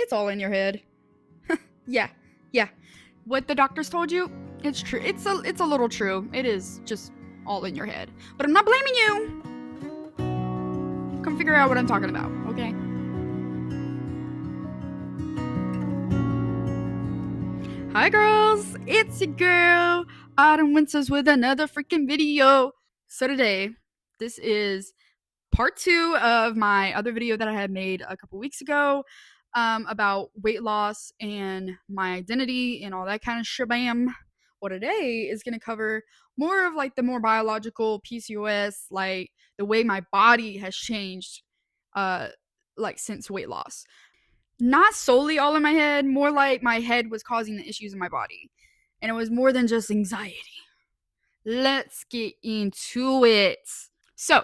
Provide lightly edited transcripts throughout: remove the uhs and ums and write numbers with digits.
It's all in your head. Yeah. What the doctors told you, it's true. It's a little true. It is just all in your head. But I'm not blaming you. Come figure out what I'm talking about, okay? Hi girls, it's your girl, Autumn Winters with another freaking video. So today, this is part 2 of my other video that I had made a couple weeks ago about weight loss and my identity and all that kind of shabam. Well, today is going to cover more of like the more biological PCOS, like the way my body has changed like since weight loss. Not solely all in my head, more like my head was causing the issues in my body. And it was more than just anxiety. Let's get into it. So,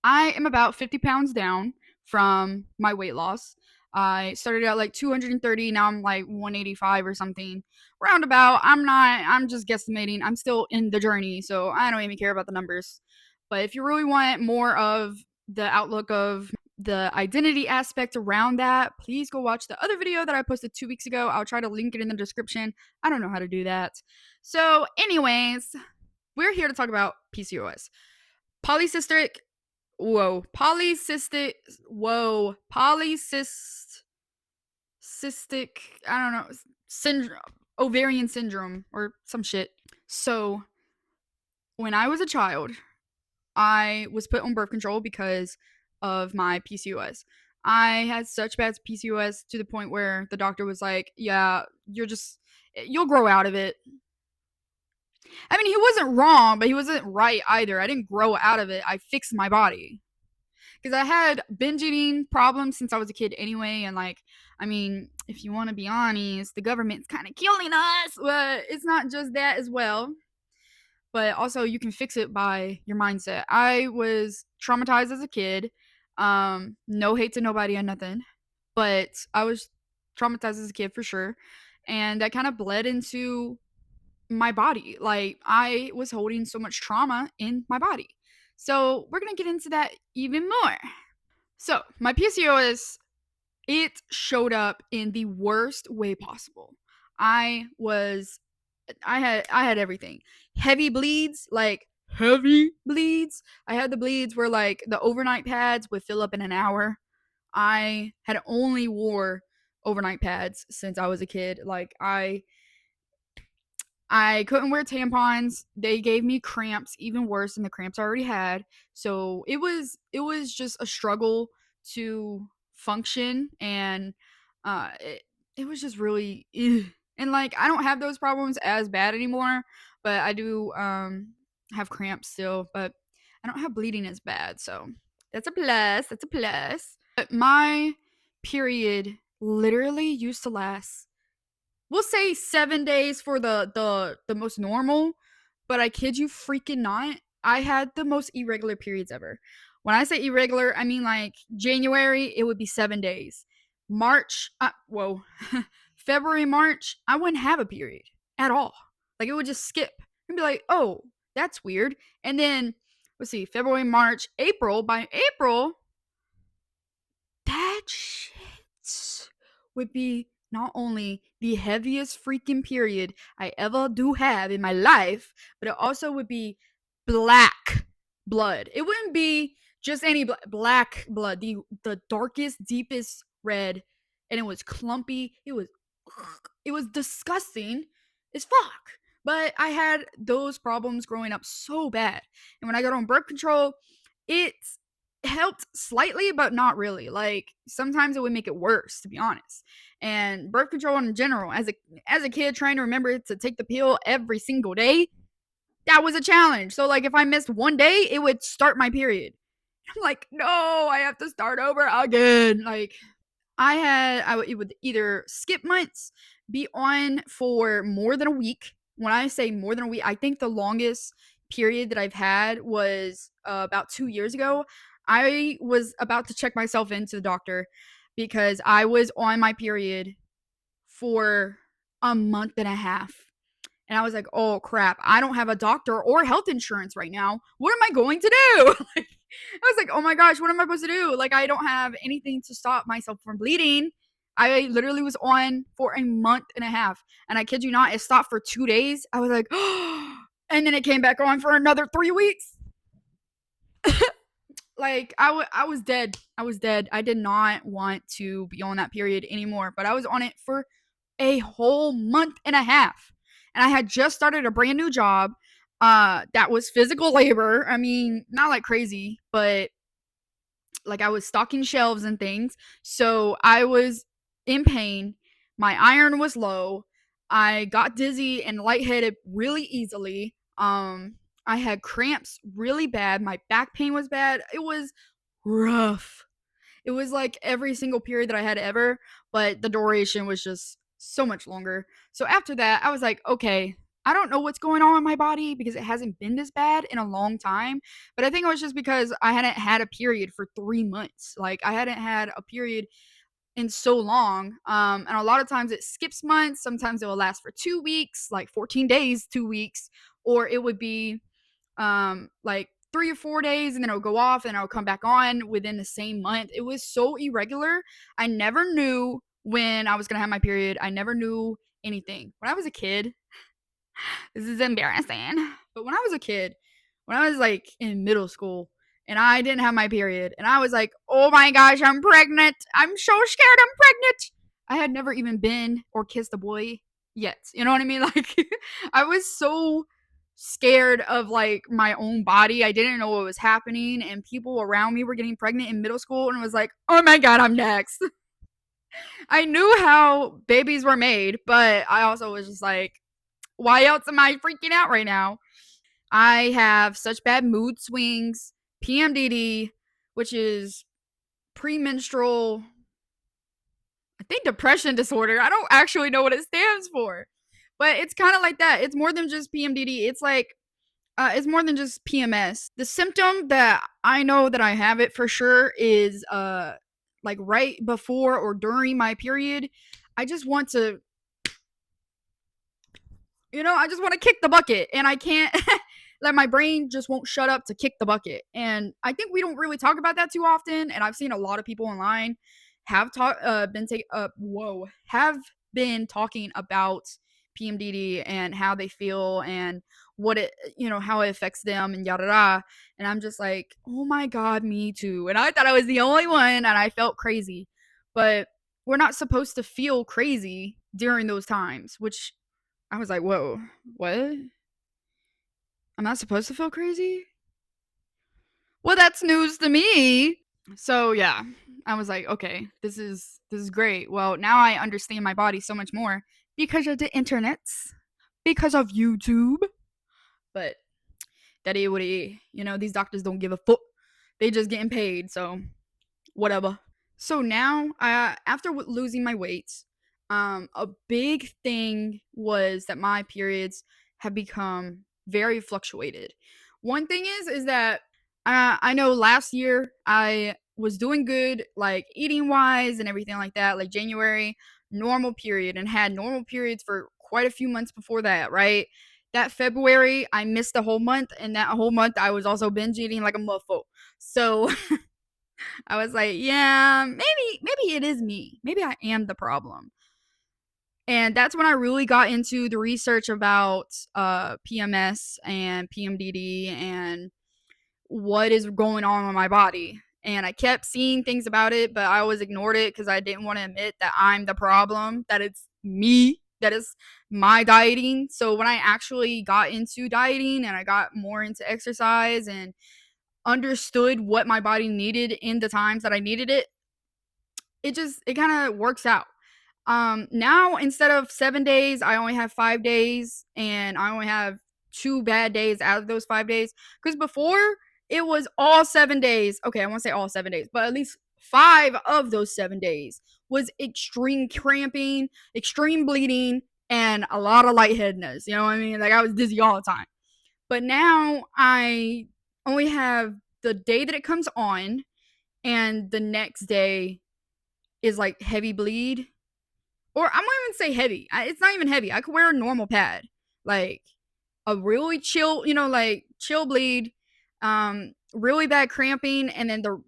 I am about 50 pounds down from my weight loss. I started out like 230, now I'm like 185 or something. Roundabout. I'm just guesstimating. I'm still in the journey, so I don't even care about the numbers. But if you really want more of the outlook of the identity aspect around that, please go watch the other video that I posted 2 weeks ago. I'll try to link it in the description. I don't know how to do that. So, anyways, we're here to talk about PCOS. Polycystic polycystic, cystic, I don't know, syndrome, ovarian syndrome or some shit. So, when I was a child, I was put on birth control because of my PCOS. I had such bad PCOS to the point where the doctor was like, yeah, you'll grow out of it. I mean, he wasn't wrong, but he wasn't right either. I didn't grow out of it. I fixed my body. Because I had binge eating problems since I was a kid anyway. And, like, I mean, if you want to be honest, the government's kind of killing us. But it's not just that as well. But also, you can fix it by your mindset. I was traumatized as a kid. No hate to nobody or nothing. But I was traumatized as a kid for sure. And that kind of bled into my body. Like, I was holding so much trauma in my body. So we're going to get into that even more. So my PCOS, it showed up in the worst way possible. I had everything. Heavy bleeds, like heavy bleeds. I had the bleeds where like the overnight pads would fill up in an hour. I had only wore overnight pads since I was a kid. Like I couldn't wear tampons. They gave me cramps, even worse than the cramps I already had. So it was just a struggle to function, and it was just really and like I don't have those problems as bad anymore, but I do have cramps still, but I don't have bleeding as bad. So that's a plus. That's a plus. But my period literally used to last, we'll say 7 days for the most normal, but I kid you freaking not, I had the most irregular periods ever. When I say irregular, I mean like January, it would be 7 days. March, February, March, I wouldn't have a period at all. Like it would just skip and be like, oh, that's weird. And then let's see, February, March, April. By April, that shit would be not only the heaviest freaking period I ever do have in my life, but it also would be black blood. It wouldn't be just any black blood, the darkest, deepest red, and it was clumpy. It was disgusting as fuck. But I had those problems growing up so bad, and when I got on birth control, it's helped slightly, but not really. Like sometimes it would make it worse, to be honest. And birth control in general, as a kid trying to remember to take the pill every single day, that was a challenge. So like if I missed one day, it would start my period. I'm like, no, I have to start over again. Like it would either skip months, be on for more than a week. When I say more than a week, I think the longest period that I've had was about 2 years ago. I was about to check myself into the doctor because I was on my period for a month and a half. And I was like, oh crap, I don't have a doctor or health insurance right now. What am I going to do? I was like, oh my gosh, what am I supposed to do? Like, I don't have anything to stop myself from bleeding. I literally was on for a month and a half. And I kid you not, it stopped for 2 days. I was like, oh, and then it came back on for another 3 weeks. Like, I was dead. I was dead. I did not want to be on that period anymore, but I was on it for a whole month and a half. And I had just started a brand new job that was physical labor. I mean, not like crazy, but like I was stocking shelves and things. So I was in pain. My iron was low. I got dizzy and lightheaded really easily. I had cramps really bad. My back pain was bad. It was rough. It was like every single period that I had ever, but the duration was just so much longer. So after that, I was like, okay, I don't know what's going on in my body because it hasn't been this bad in a long time. But I think it was just because I hadn't had a period for 3 months. Like I hadn't had a period in so long. And a lot of times it skips months. Sometimes it will last for 2 weeks, like 14 days, 2 weeks, or it would be like 3 or 4 days and then it would go off and I would come back on within the same month. It was so irregular. I never knew when I was gonna have my period. I never knew anything. When I was a kid, this is embarrassing. But when I was a kid, when I was like in middle school and I didn't have my period and I was like, oh my gosh, I'm pregnant. I'm so scared I'm pregnant. I had never even been or kissed a boy yet. You know what I mean? Like I was so scared of like my own body. I didn't know what was happening and people around me were getting pregnant in middle school and I was like, "Oh my god, I'm next." I knew how babies were made, but I also was just like, why else am I freaking out right now? I have such bad mood swings, PMDD, which is premenstrual, I think depression disorder. I don't actually know what it stands for. But it's kind of like that. It's more than just PMDD. It's more than just PMS. The symptom that I know that I have it for sure is like right before or during my period, I just want to I just want to kick the bucket and I can't like my brain just won't shut up to kick the bucket. And I think we don't really talk about that too often and I've seen a lot of people online have have been talking about PMDD and how they feel and what it how it affects them and yada yada. And I'm just like, oh my god, me too. And I thought I was the only one and I felt crazy, but we're not supposed to feel crazy during those times, which I was like, whoa, what? I'm not supposed to feel crazy? Well, that's news to me. So yeah, I was like, okay, this is great. Well, now I understand my body so much more because of the internet, because of YouTube. But daddy woody, these doctors don't give a fuck. They just getting paid, so whatever. So now, after losing my weight, a big thing was that my periods have become very fluctuated. One thing is that I know last year I was doing good, like eating wise and everything like that. Like January, normal period, and had normal periods for quite a few months before that, right? That February, I missed a whole month, and that whole month I was also binge eating like a muffo. So I was like, yeah, maybe it is me. Maybe I am the problem. And that's when I really got into the research about PMS and PMDD and what is going on with my body. And I kept seeing things about it, but I always ignored it because I didn't want to admit that I'm the problem, that it's me, that is my dieting. So when I actually got into dieting and I got more into exercise and understood what my body needed in the times that I needed it, it kind of works out. Now instead of 7 days, I only have 5 days, and I only have 2 bad days out of those 5 days. Because before it was all 7 days. Okay, I won't say all 7 days, but at least 5 of those 7 days was extreme cramping, extreme bleeding, and a lot of lightheadedness. You know what I mean? Like I was dizzy all the time. But now I only have the day that it comes on, and the next day is like heavy bleed. Or I'm not even say heavy. It's not even heavy. I could wear a normal pad, like a really chill, like chill bleed. really bad cramping, and then the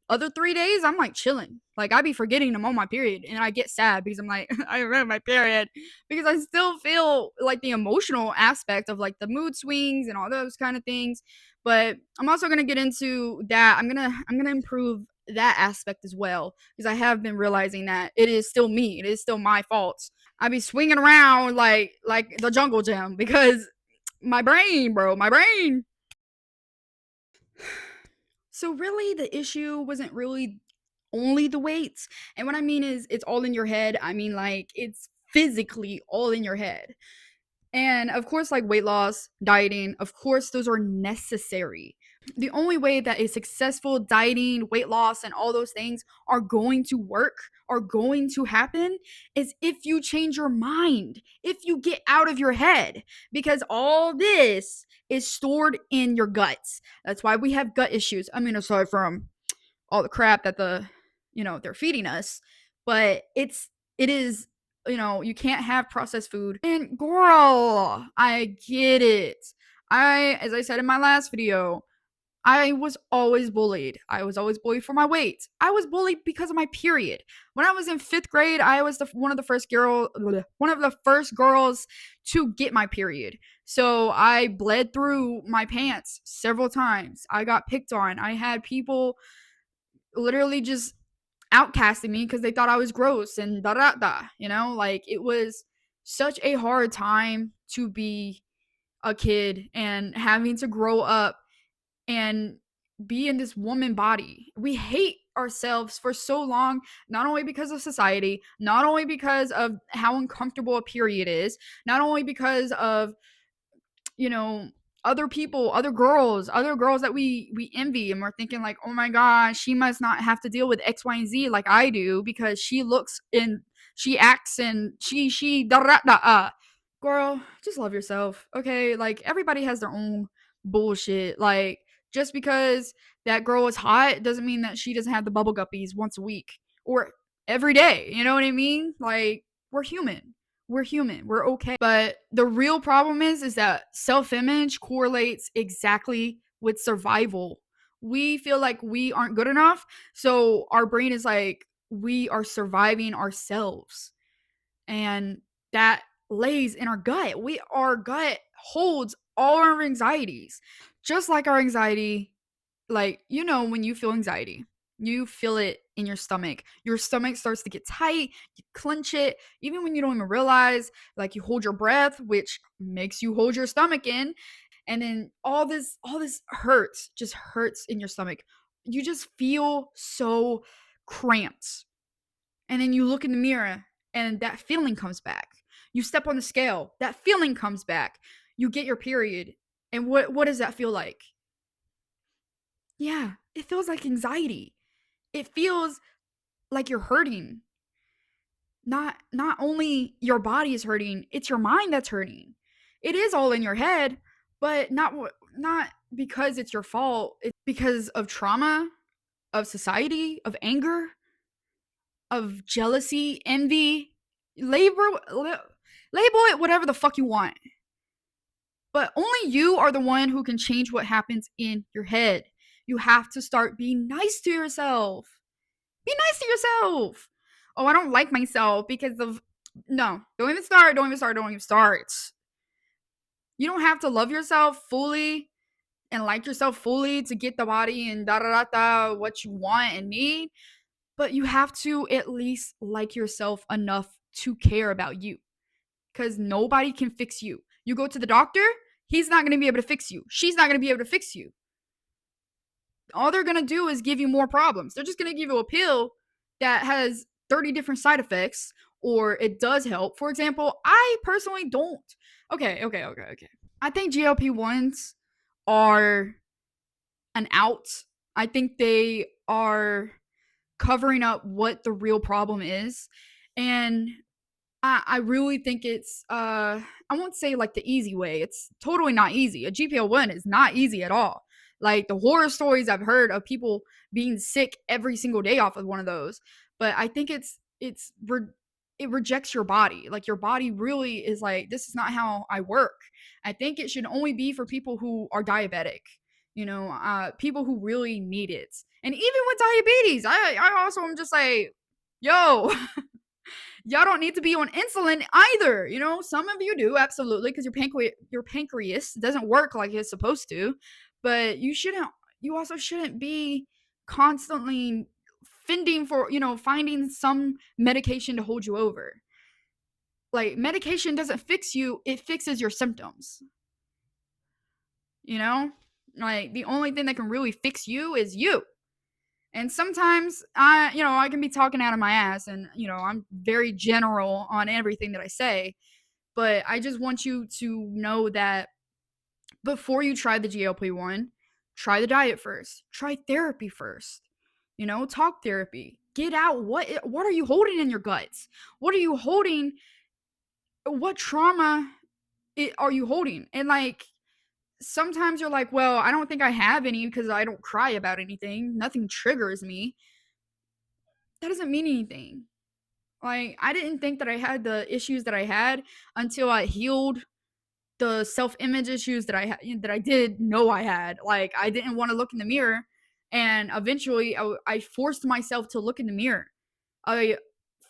other 3 days I'm like chilling. Like I be forgetting I'm on my period, and I get sad because I'm like I remember my period because I still feel like the emotional aspect of like the mood swings and all those kind of things. But I'm also gonna get into that. I'm gonna improve that aspect as well because I have been realizing that it is still me. It is still my fault. I be swinging around like the jungle gym because my brain, bro, my brain. So really the issue wasn't really only the weights. And what I mean is it's all in your head. I mean like it's physically all in your head. And of course like weight loss, dieting, of course those are necessary. The only way that a successful dieting, weight loss, and all those things are going to work, are going to happen, is if you change your mind, if you get out of your head, because all this is stored in your guts. That's why we have gut issues. I mean, aside from all the crap that they're feeding us, but it is, you can't have processed food. And girl, I get it. As I said in my last video, I was always bullied. I was always bullied for my weight. I was bullied because of my period. When I was in 5th grade, I was one of the first girls to get my period. So I bled through my pants several times. I got picked on. I had people literally just outcasting me because they thought I was gross and da da da. Like it was such a hard time to be a kid and having to grow up and be in this woman body. We hate ourselves for so long, not only because of society, not only because of how uncomfortable a period is, not only because of, you know, other people, other girls that we envy, and we're thinking like, oh my gosh, she must not have to deal with X, Y, and Z like I do because she looks and she acts and she da da da. Girl, just love yourself, okay? Like everybody has their own bullshit. Like just because that girl is hot doesn't mean that she doesn't have the bubble guppies once a week or every day. You know what I mean? Like we're human. We're human. We're okay. But the real problem is that self-image correlates exactly with survival. We feel like we aren't good enough, so our brain is like we are surviving ourselves. And that lays in our gut. Our gut holds all our anxieties. Just like our anxiety, like when you feel anxiety, you feel it in your stomach. Your stomach starts to get tight, you clench it, even when you don't even realize, like you hold your breath, which makes you hold your stomach in, and then all this hurts, just hurts in your stomach. You just feel so cramped, and then you look in the mirror and that feeling comes back. You step on the scale, that feeling comes back. You get your period. And what does that feel like? Yeah, it feels like anxiety. It feels like you're hurting. Not only your body is hurting, it's your mind that's hurting. It is all in your head, but not because it's your fault. It's because of trauma, of society, of anger, of jealousy, envy, label label it whatever the fuck you want. But only you are the one who can change what happens in your head. You have to start being nice to yourself. Be nice to yourself. Oh, I don't like myself because of no. Don't even start. Don't even start. Don't even start. You don't have to love yourself fully and like yourself fully to get the body and da da da da what you want and need. But you have to at least like yourself enough to care about you because nobody can fix you. You go to the doctor, he's not going to be able to fix you. She's not going to be able to fix you. All they're going to do is give you more problems. They're just going to give you a pill that has 30 different side effects, or it does help. For example, I personally don't. Okay. I think GLP-1s are an out. I think they are covering up what the real problem is. And I really think it's I won't say like the easy way. It's totally not easy. A GPO1 is not easy at all. Like the horror stories I've heard of people being sick every single day off of one of those. But I think it rejects your body. Like your body really is like, this is not how I work. I think it should only be for people who are diabetic. people who really need it. And even with diabetes, I also am just like, yo, y'all don't need to be on insulin either. Some of you do, absolutely, because your pancreas doesn't work like it's supposed to. But you also shouldn't be constantly fending for, finding some medication to hold you over. Like, medication doesn't fix you, it fixes your symptoms. You know? Like, the only thing that can really fix you is you. And sometimes I can be talking out of my ass, and I'm very general on everything that I say, but I just want you to know that before you try the GLP-1, try the diet first. Try therapy first. Talk therapy. Get out what are you holding in your guts? What are you holding? What trauma are you holding? And like, sometimes you're like, well, I don't think I have any because I don't cry about anything. Nothing triggers me. That doesn't mean anything. Like, I didn't think that I had the issues that I had until I healed the self-image issues that I did know I had. Like, I didn't want to look in the mirror, and eventually I forced myself to look in the mirror. I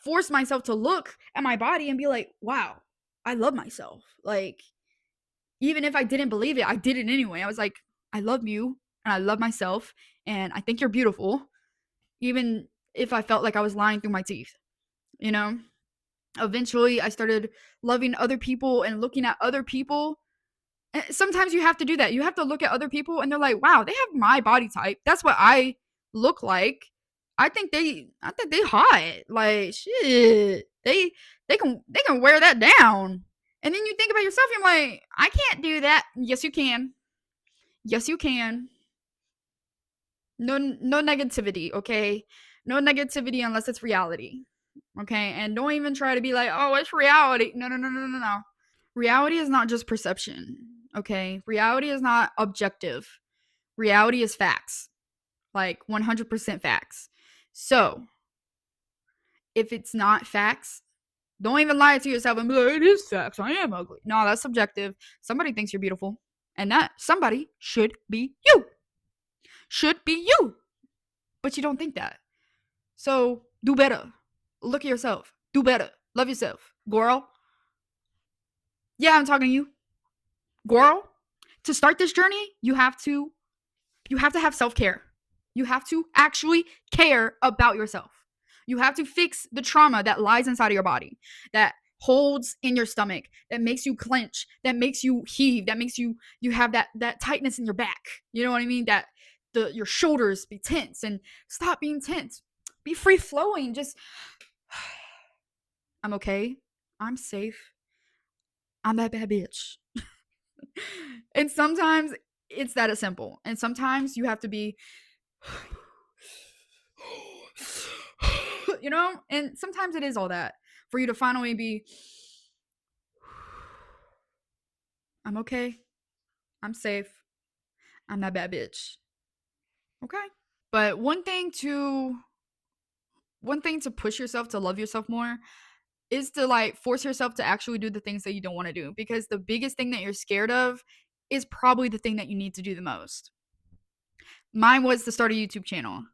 forced myself to look at my body and be like, wow, I love myself. Like, even if I didn't believe it, I did it anyway. I was like, I love you and I love myself and I think you're beautiful, even if I felt like I was lying through my teeth, you know? Eventually, I started loving other people and looking at other people. And sometimes you have to do that. You have to look at other people and they're like, wow, they have my body type. That's what I look like. I think they hot. Like, shit. They can wear that down. And then you think about yourself, you're like, I can't do that. Yes, you can. Yes, you can. No negativity, okay? No negativity unless it's reality. Okay? And don't even try to be like, "Oh, it's reality." No, no, no, no, no, no. Reality is not just perception, okay? Reality is not objective. Reality is facts. Like, 100% facts. So, if it's not facts, don't even lie to yourself and be like, "It is facts. I am ugly." No, that's subjective. Somebody thinks you're beautiful, and that somebody should be you. Should be you. But you don't think that. So do better. Look at yourself. Do better. Love yourself. Girl. Yeah, I'm talking to you. Girl. To start this journey, you have to have self-care. You have to actually care about yourself. You have to fix the trauma that lies inside of your body, that holds in your stomach, that makes you clench, that makes you heave, that makes you have that tightness in your back. You know what I mean? That your shoulders be tense, and stop being tense. Be free flowing. Just I'm okay. I'm safe. I'm that bad bitch. And sometimes it's that simple. And sometimes you have to be, and sometimes it is all that for you to finally be, I'm okay. I'm safe. I'm that bad bitch. Okay. But one thing to push yourself to love yourself more is to like force yourself to actually do the things that you don't want to do, because the biggest thing that you're scared of is probably the thing that you need to do the most. Mine was to start a YouTube channel.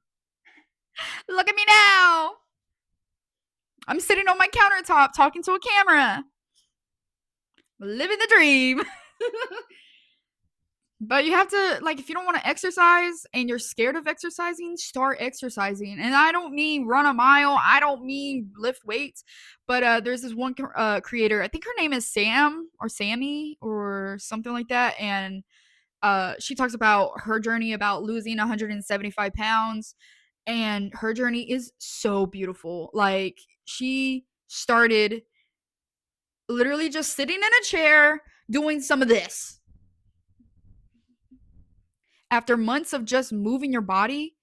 Look at me now. I'm sitting on my countertop talking to a camera. Living the dream. But you have to, like, if you don't want to exercise and you're scared of exercising, start exercising. And I don't mean run a mile. I don't mean lift weights. But there's this one creator. I think her name is Sam or Sammy or something like that. And she talks about her journey about losing 175 pounds. And her journey is so beautiful. Like, she started literally just sitting in a chair doing some of this. After months of just moving your body,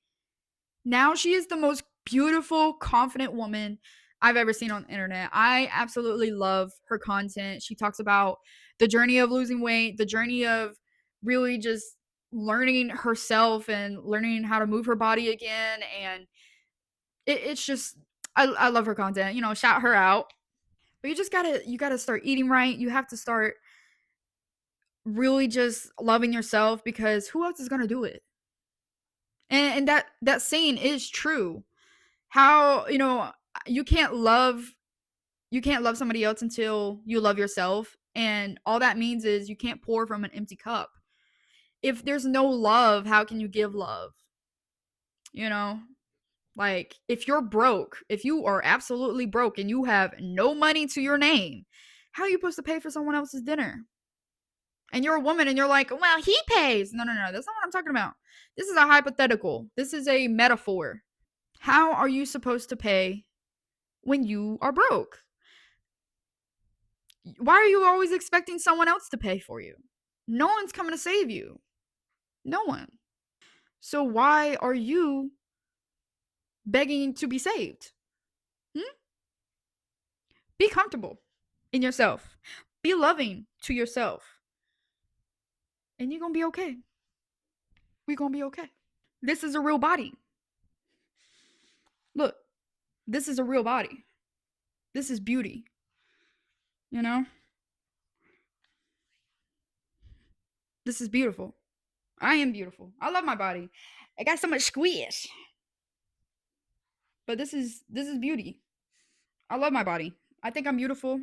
now she is the most beautiful, confident woman I've ever seen on the internet. I absolutely love her content. She talks about the journey of losing weight, the journey of really just learning herself and learning how to move her body again. And it's just, I love her content. Shout her out. But you gotta start eating right. You have to start really just loving yourself, because who else is going to do it? And that saying is true. How, you can't love you can't love somebody else until you love yourself, and all that means is you can't pour from an empty cup. If there's no love, how can you give love? You know? Like, if you're broke, if you are absolutely broke and you have no money to your name, how are you supposed to pay for someone else's dinner? And you're a woman and you're like, well, he pays. No, no, no. That's not what I'm talking about. This is a hypothetical. This is a metaphor. How are you supposed to pay when you are broke? Why are you always expecting someone else to pay for you? No one's coming to save you. No one. So why are you begging to be saved? Hmm? Be comfortable in yourself. Be loving to yourself. And you're going to be okay. We're going to be okay. This is a real body. Look, this is a real body. This is beauty. You know? This is beautiful. I am beautiful. I love my body. I got so much squish. But this is beauty. I love my body. I think I'm beautiful.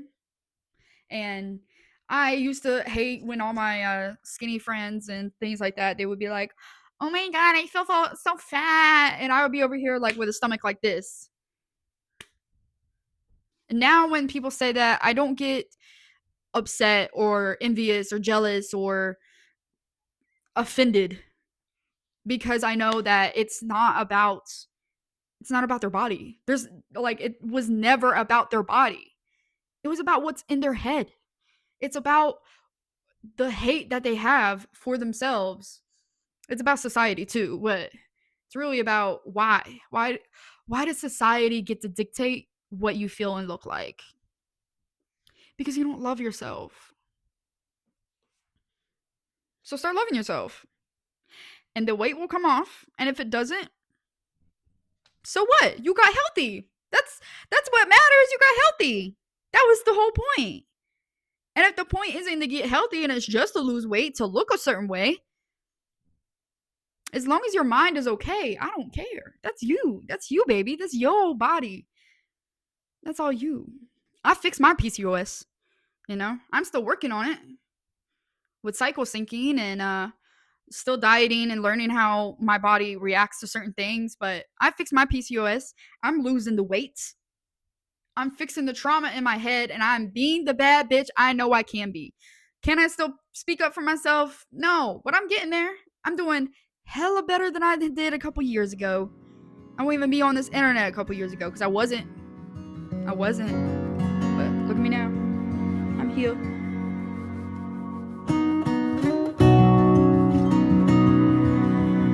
And I used to hate when all my skinny friends and things like that, they would be like, "Oh my god, I feel so fat," and I would be over here like with a stomach like this. And now when people say that, I don't get upset or envious or jealous or offended, because I know that it's not about their body. There's like, it was never about their body. It was about what's in their head. It's about the hate that they have for themselves. It's about society too, but it's really about why does society get to dictate what you feel and look like? Because you don't love yourself. So start loving yourself. And the weight will come off, and if it doesn't, so what? You got healthy. That's what matters. You got healthy. That was the whole point. And if the point isn't to get healthy and it's just to lose weight, to look a certain way, as long as your mind is okay, I don't care. That's you. That's you, baby. That's your body. That's all you. I fixed my PCOS. I'm still working on it with cycle syncing and still dieting and learning how my body reacts to certain things. But I fixed my PCOS. I'm losing the weight. I'm fixing the trauma in my head, and I'm being the bad bitch I know I can be. Can I still speak up for myself? No, but I'm getting there. I'm doing hella better than I did a couple years ago. I won't even be on this internet a couple years ago because I wasn't. But look at me now. I'm here.